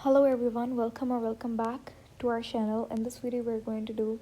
Hello everyone, welcome or welcome back to our channel. In this video we're going to do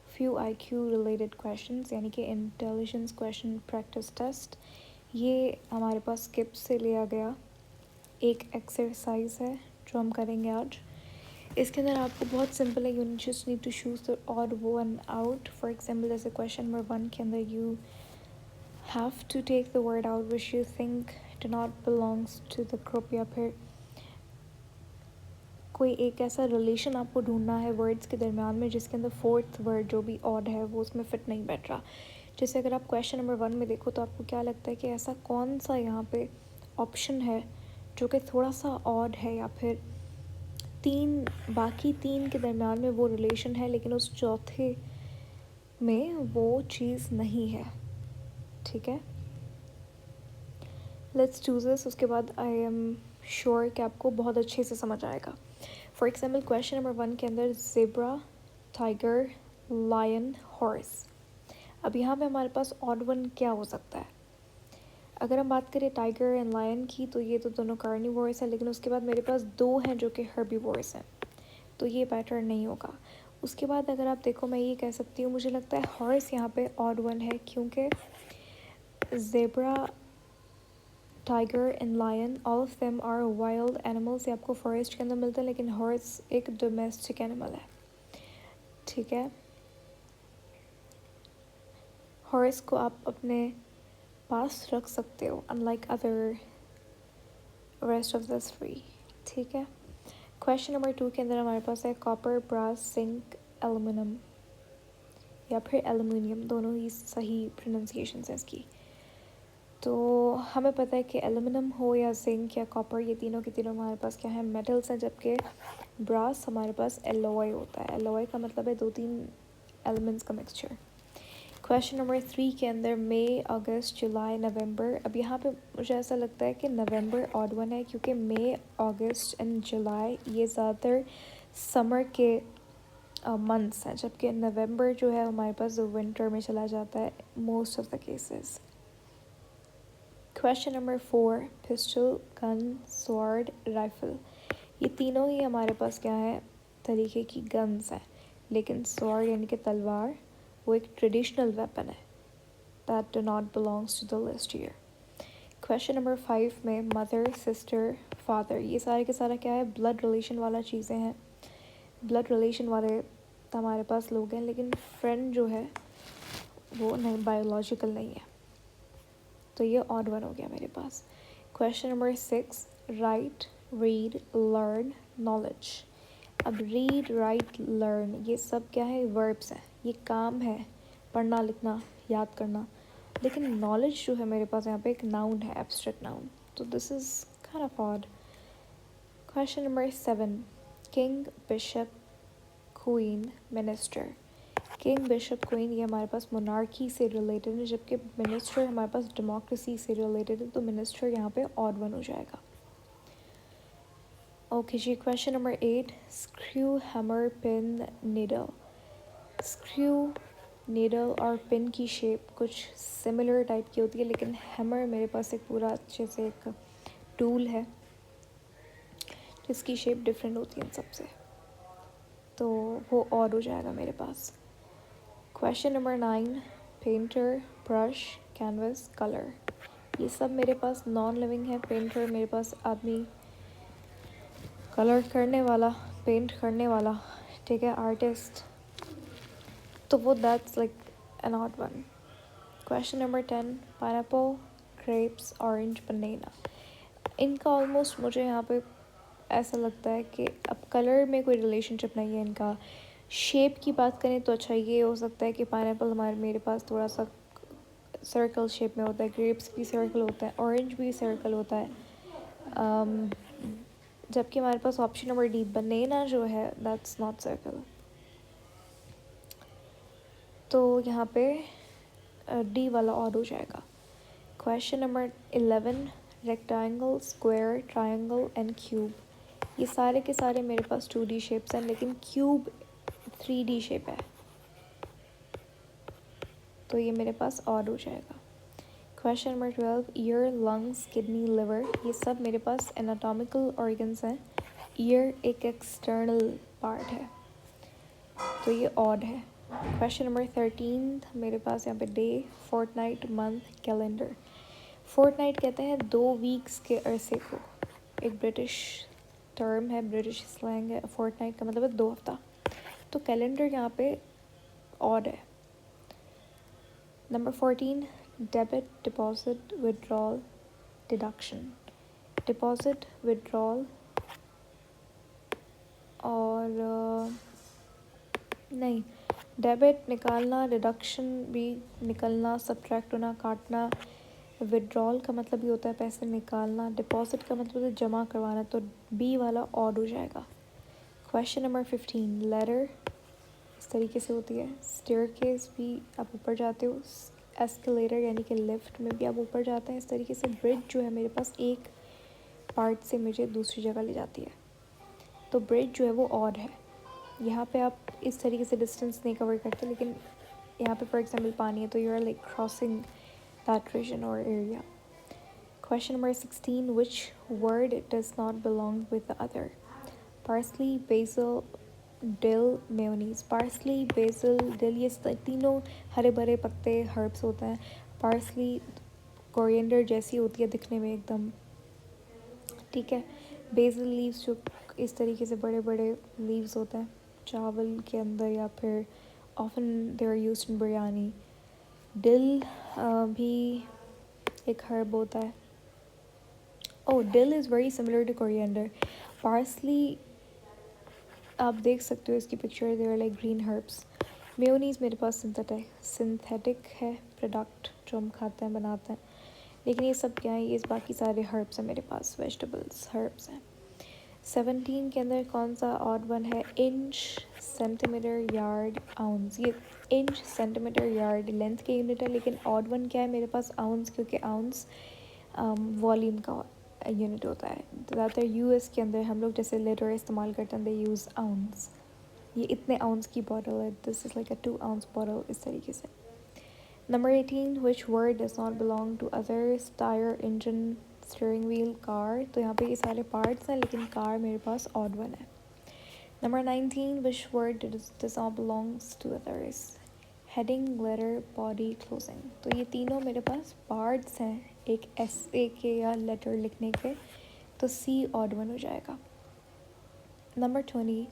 few IQ related questions यानी कि intelligence question practice test. ये हमारे पास skip से लिया गया एक exercise है जो हम करेंगे आज. इसके अंदर आपको बहुत सिंपल है, you just need to choose the odd one out. For example जैसे क्वेश्चन नंबर 1 के अंदर you have to take the word out which you think do not belongs to the group, या फिर कोई एक ऐसा रिलेशन आपको ढूंढना है वर्ड्स के दरमियान में जिसके अंदर फोर्थ वर्ड जो भी ऑड है वो उसमें फिट नहीं बैठ रहा. जैसे अगर आप क्वेश्चन नंबर 1 में देखो तो आपको क्या लगता है कि ऐसा कौन सा यहाँ पे ऑप्शन है जो कि थोड़ा सा ऑड है, या फिर बाकी तीन के दरमियान में वो रिलेशन है लेकिन उस चौथे में वो चीज़ नहीं है. ठीक है, लेट्स चूज दिस. उसके बाद आई एम श्योर कि आपको बहुत अच्छे से समझ आएगा. फॉर एग्जाम्पल क्वेश्चन नंबर 1 के अंदर ज़ेब्रा, टाइगर, लायन, हॉर्स. अब यहाँ पे हमारे पास ऑड वन क्या हो सकता है. अगर हम बात करें टाइगर एंड लायन की तो ये तो दोनों कार्निवोरस है, लेकिन उसके बाद मेरे पास दो हैं जो कि हर्बीवोरस हैं, तो ये पैटर्न नहीं होगा. उसके बाद अगर आप देखो मैं ये कह सकती हूँ, मुझे लगता है हॉर्स यहाँ पे ऑड वन है क्योंकि zebra, tiger and lion all of them are wild animals. ये आपको फॉरेस्ट के अंदर मिलते हैं, लेकिन हॉर्स एक डोमेस्टिक एनिमल है. ठीक है, हॉर्स को आप अपने पास रख सकते हो unlike other rest of the three. ठीक है, क्वेश्चन नंबर 2 के अंदर हमारे पास है कॉपर, ब्रास, जिंक, एलुमिनियम या फिर एलुमिनियम, दोनों ही सही प्रोनाउंसिएशन है इसकी. तो हमें पता है कि एलुमिनियम हो या जिंक या कॉपर, ये तीनों के तीनों हमारे पास क्या है, मेटल्स हैं, जबकि ब्रास हमारे पास एलॉय होता है. एलॉय का मतलब है 2-3 एलिमेंट्स का मिक्सचर. क्वेश्चन नंबर 3 के अंदर मई, अगस्त, जुलाई, नवंबर. अब यहाँ पे मुझे ऐसा लगता है कि नवंबर ऑड वन है क्योंकि मई, अगस्त एंड जुलाई ये ज़्यादातर समर के मंथ्स हैं, जबकि नवंबर जो है हमारे पास विंटर में चला जाता है most of the cases. Question number 4 pistol, gun, sword, rifle. ये तीनों ही हमारे पास क्या है, तरीके की गन्स हैं, लेकिन स्वॉर्ड यानी कि तलवार वो एक ट्रेडिशनल वेपन है. That do not belongs to the list here. Question number 5 में मदर, सिस्टर, फादर, ये सारे के सारा क्या है, ब्लड रिलेशन वाला चीज़ें हैं. ब्लड रिलेशन वाले तो हमारे पास लोग हैं, लेकिन फ्रेंड जो है वो नहीं, बायोलॉजिकल नहीं है, तो ये ऑड वन हो गया मेरे पास. Question number 6 right, read, learn, knowledge. अब रीड, राइट, लर्न ये सब क्या है, वर्ब्स हैं, ये काम है पढ़ना, लिखना, याद करना. लेकिन नॉलेज जो है मेरे पास यहाँ पे एक नाउन है, एब्स्ट्रैक्ट नाउन, तो this is kind of odd. Question number 7 king, bishop, queen, minister. King, bishop, queen ये हमारे पास मोनार्की से रिलेटेड है, जबकि मिनिस्टर हमारे पास डेमोक्रेसी से रिलेटेड है, तो मिनिस्टर यहाँ पे ऑड वन हो जाएगा. ओके जी, question number 8 screw, hammer, pin, needle. Screw, needle और पिन की शेप कुछ सिमिलर टाइप की होती है, लेकिन हैमर मेरे पास एक पूरा अच्छे से एक टूल है जिसकी शेप डिफरेंट होती है इन सबसे, तो वो ऑड हो जाएगा मेरे पास. Question number 9 painter, brush, canvas, colour. ये सब मेरे पास नॉन लिविंग है. पेंटर मेरे पास आदमी कलर करने वाला, पेंट करने वाला, ठीक है, आर्टिस्ट, तो वो that's like an odd one. Question number 10 pineapple, grapes, orange, banana. इनका ऑलमोस्ट मुझे यहाँ पे ऐसा लगता है कि अब कलर में कोई रिलेशनशिप नहीं है इनका. शेप की बात करें तो अच्छा ये हो सकता है कि पाइनएप्पल मेरे पास थोड़ा सा सर्कल शेप में होता है, ग्रेप्स भी सर्कल होता है, ऑरेंज भी सर्कल होता है. जबकि हमारे पास ऑप्शन नंबर डी बनाना जो है दैट्स नॉट सर्कल, तो यहाँ पे डी वाला ऑड हो जाएगा. Question number 11 rectangle, square, triangle and cube. ये सारे के सारे मेरे पास 2D शेप्स हैं, लेकिन क्यूब 3D शेप है, तो ये मेरे पास ऑड हो जाएगा. Question number 12 year, lungs, kidney, liver. ये सब मेरे पास एनाटॉमिकल ऑर्गन्स हैं, ईयर एक एक्सटर्नल पार्ट है, तो ये ऑड है। क्वेश्चन नंबर 13 मेरे पास यहाँ पे day, fortnight, month, calendar. Fortnight कहते हैं 2 वीक्स के अरसे को, एक ब्रिटिश टर्म है, ब्रिटिश स्लैंग है। फोर्टनाइट का मतलब है 2 हफ्ता। तो कैलेंडर यहाँ पे ऑड है। Number 14 debit, deposit, withdrawal, deduction. Deposit, withdrawal और नहीं, डेबिट निकालना, डिडक्शन भी निकलना, सब्ट्रैक्ट होना, काटना। विड्रॉल का मतलब ये होता है पैसे निकालना। डिपॉजिट का मतलब है जमा करवाना, तो बी वाला ऑड हो जाएगा। क्वेश्चन नंबर 15 लेटर इस तरीके से होती है। स्टेयरकेस भी आप ऊपर जाते हो, एस्केलेटर यानी कि लिफ्ट में भी आप ऊपर जाते हैं इस तरीके से। ब्रिज जो है मेरे पास एक पार्ट से मुझे दूसरी जगह ले जाती है, तो ब्रिज जो है वो ऑड है। यहाँ पे आप इस तरीके से डिस्टेंस नहीं कवर करते, लेकिन यहाँ पे फॉर एग्जांपल पानी है तो you are like crossing that region और area. Question number 16 which word does not belong with the other. Parsley, basil, dill, mayonnaise. Parsley, basil, dill ये तीनों हरे भरे पत्ते हर्ब्स होते हैं। पार्सली कोरिएंडर जैसी होती है दिखने में एकदम, ठीक है। बेसिल लीव्स जो इस तरीके से बड़े बड़े लीव्स होते हैं चावल के अंदर, या फिर often they are used in biryani. Dill भी एक हर्ब होता है। Oh, dill is very similar to coriander. Parsley आप देख सकते हो इसकी picture, they are like green herbs. Mayonnaise मेरे पास सिंथेटिक है प्रोडक्ट जो हम खाते हैं, बनाते हैं, लेकिन ये सब क्या है, ये बाकी सारे हर्ब्स हैं मेरे पास, वेजिटेबल्स हर्ब्स हैं। 17 के अंदर कौन सा ऑड वन है? Inch, centimetre, yard, ounce. ये इंच, सेंटीमीटर, यार्ड लेंथ के यूनिट है, लेकिन ऑड वन क्या है मेरे पास? आउंस, क्योंकि आउंस वॉल्यूम का यूनिट होता है। ज़्यादातर यूएस के अंदर हम लोग जैसे लीटर इस्तेमाल करते हैं, दे यूज़ आउंस। ये इतने आउंस की बॉटल है, this is like a 2 ounce bottle, इस तरीके से। Number 18 which word does not belong to others. Tyre, engine, steering wheel, car. तो यहाँ पे ये सारे पार्ट्स हैं, लेकिन कार मेरे पास ऑड वन है। Number 19 which word does not belongs to others. Heading, letter, body, closing. तो ये तीनों मेरे पास पार्ट्स हैं एक एसे के या लेटर लिखने के, तो सी ऑड वन हो जाएगा। Number 20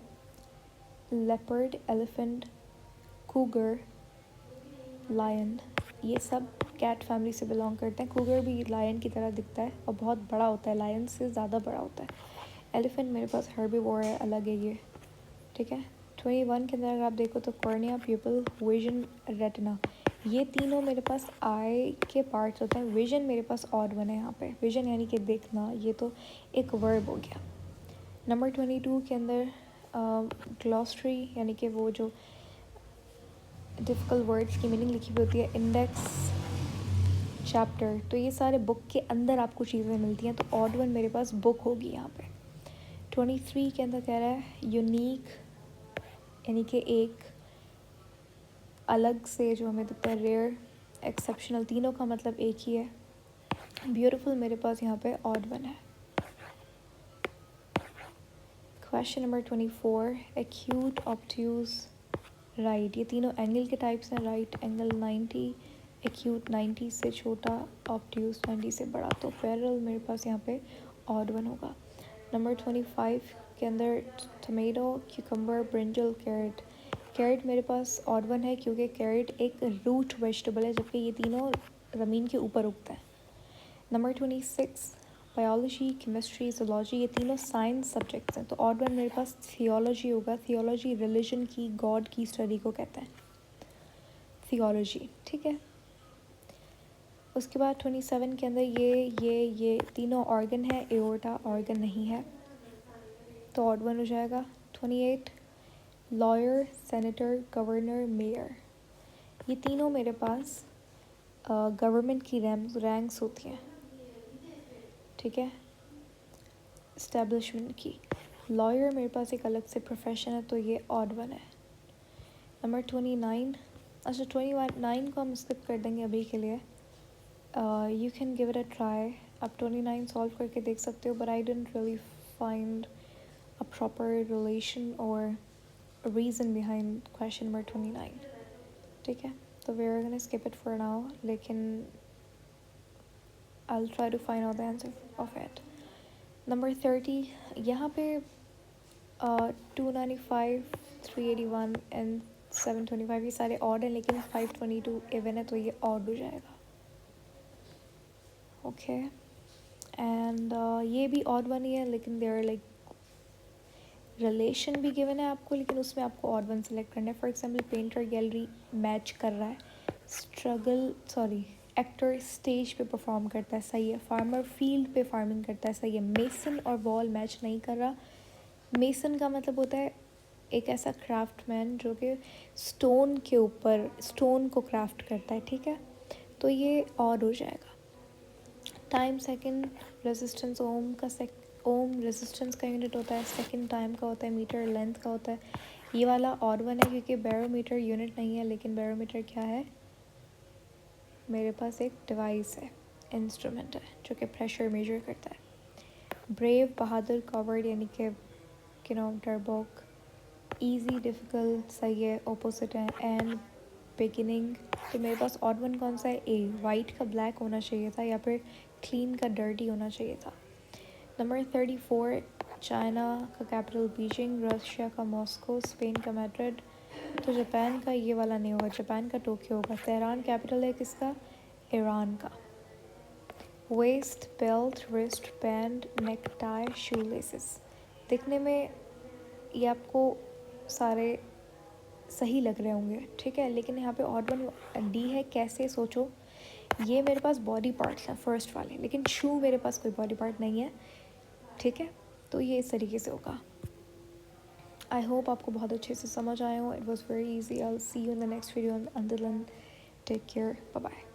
leopard, elephant, cougar, lion. ये सब कैट फैमिली से बिलोंग करते हैं। कूगर भी लायन की तरह दिखता है और बहुत बड़ा होता है, लायन से ज़्यादा बड़ा होता है। एलिफेंट मेरे पास हर्बीवोर है, अलग है ये, ठीक है। 21 के अंदर अगर आप देखो तो कॉर्निया, प्यूपल, विजन, रेटिना। ये तीनों मेरे पास आई के पार्ट्स होते हैं। विजन मेरे पास ऑड वन है यहाँ पे। विजन यानी कि देखना, ये तो एक वर्ब हो गया। नंबर 22 के अंदर ग्लॉसरी यानी कि वो जो डिफ़िकल्ट वर्ड्स की मीनिंग लिखी हुई होती है। इंडेक्स, चैप्टर, तो ये सारे बुक के अंदर आपको चीज़ें मिलती हैं, तो ऑड वन मेरे पास बुक होगी यहाँ पे। 23 के अंदर कह रहा है यूनिक यानी कि एक अलग से जो हमें दिखता है। रेयर, एक्सेप्शनल, तीनों का मतलब एक ही है। ब्यूटीफुल मेरे पास यहाँ पे ऑड वन है। Question number 24 acute, obtuse, right. ये तीनों एंगल के टाइप्स हैं। राइट एंगल 90, एक्यूट 90 से छोटा, ऑब्ट्यूज 90 से बड़ा, तो पैरेलल मेरे पास यहाँ पे ऑड वन होगा। नंबर 25 के अंदर tomato, cucumber, brinjal, carrot. Carrot मेरे पास ऑड वन है क्योंकि कैरेट एक रूट वेजिटेबल है, जबकि ये तीनों ज़मीन के ऊपर उगता है। नंबर 26 बायोलॉजी, केमिस्ट्री, जोलॉजी, ये तीनों साइंस सब्जेक्ट्स हैं, तो ऑड वन मेरे पास थियोलॉजी होगा। थियोलॉजी रिलीजन की, गॉड की स्टडी को कहते हैं थियोलॉजी, ठीक है। उसके बाद 27 के अंदर ये तीनों ऑर्गन है, एओर्टा ऑर्गन नहीं है, तो ऑड वन हो जाएगा। 28 लॉयर, सेनेटर, गवर्नर, मेयर। ये तीनों मेरे पास गवर्नमेंट की रैंक्स होती हैं, ठीक है, इस्टेब्लिशमेंट की। लॉयर मेरे पास एक अलग से प्रोफेशन है, तो ये ऑड वन है। नंबर 29, अच्छा 29 को हम स्किप कर देंगे अभी के लिए। You can give it a try, आप 29 सॉल्व करके देख सकते हो, but I didn't really find a proper relation or a reason behind question number 29. ठीक है, तो we are gonna skip it for now, लेकिन I'll try to find out the answer of it. Number 30, यहाँ पे 295, 381 and 725 ये सारे odd हैं, लेकिन 522 इवन है, तो ये ऑड हो जाएगा. ओके एंड ये भी ऑड वन ही है, लेकिन देयर लाइक रिलेशन भी गिवन है आपको, लेकिन उसमें आपको ऑड वन सेलेक्ट करना है. For example painter gallery match कर रहा है, एक्टर स्टेज पे परफॉर्म करता है, सही है. फार्मर फील्ड पे फार्मिंग करता है, सही है. मेसन और वॉल मैच नहीं कर रहा. मेसन का मतलब होता है एक ऐसा क्राफ्टमैन जो कि स्टोन के ऊपर स्टोन को क्राफ्ट करता है, ठीक है. तो ये ऑड हो जाएगा. Time second, resistance Om ohm resistance का यूनिट होता है, सेकंड टाइम का होता है, मीटर लेंथ का होता है. ये वाला ऑड वन है क्योंकि बैरोमीटर यूनिट नहीं है, लेकिन बैरोमीटर क्या है, मेरे पास एक डिवाइस है, इंस्ट्रूमेंट है जो कि प्रेशर मेजर करता है. ब्रेव बहादुर, कवर्ड यानी कि डरबोक. ईजी डिफ़िकल्ट, सही है, ओपोजिट है. एंड बिगिनिंग, तो मेरे पास ऑड वन कौन सा है, ए. वाइट का ब्लैक होना चाहिए था, या फिर क्लीन का डर्टी होना चाहिए था. नंबर 34, चाइना का कैपिटल बीजिंग, रशिया का मॉस्को, स्पेन का मैड्रिड. तो जापान का ये वाला नहीं होगा, जापान का टोक्यो होगा. तेहरान कैपिटल है किसका, ईरान का. Waste belt, wrist band, neck tie, shoe laces. दिखने में ये आपको सारे सही लग रहे होंगे, ठीक है, लेकिन यहाँ पे ऑड वन डी है. कैसे, सोचो. ये मेरे पास बॉडी पार्ट्स हैं फर्स्ट वाले, लेकिन शू मेरे पास कोई बॉडी पार्ट नहीं है, ठीक है. तो ये इस तरीके से होगा. आई होप आपको बहुत अच्छे से समझ आए हो. It was very easy. I will see you in the next video. Until then take care, bye bye.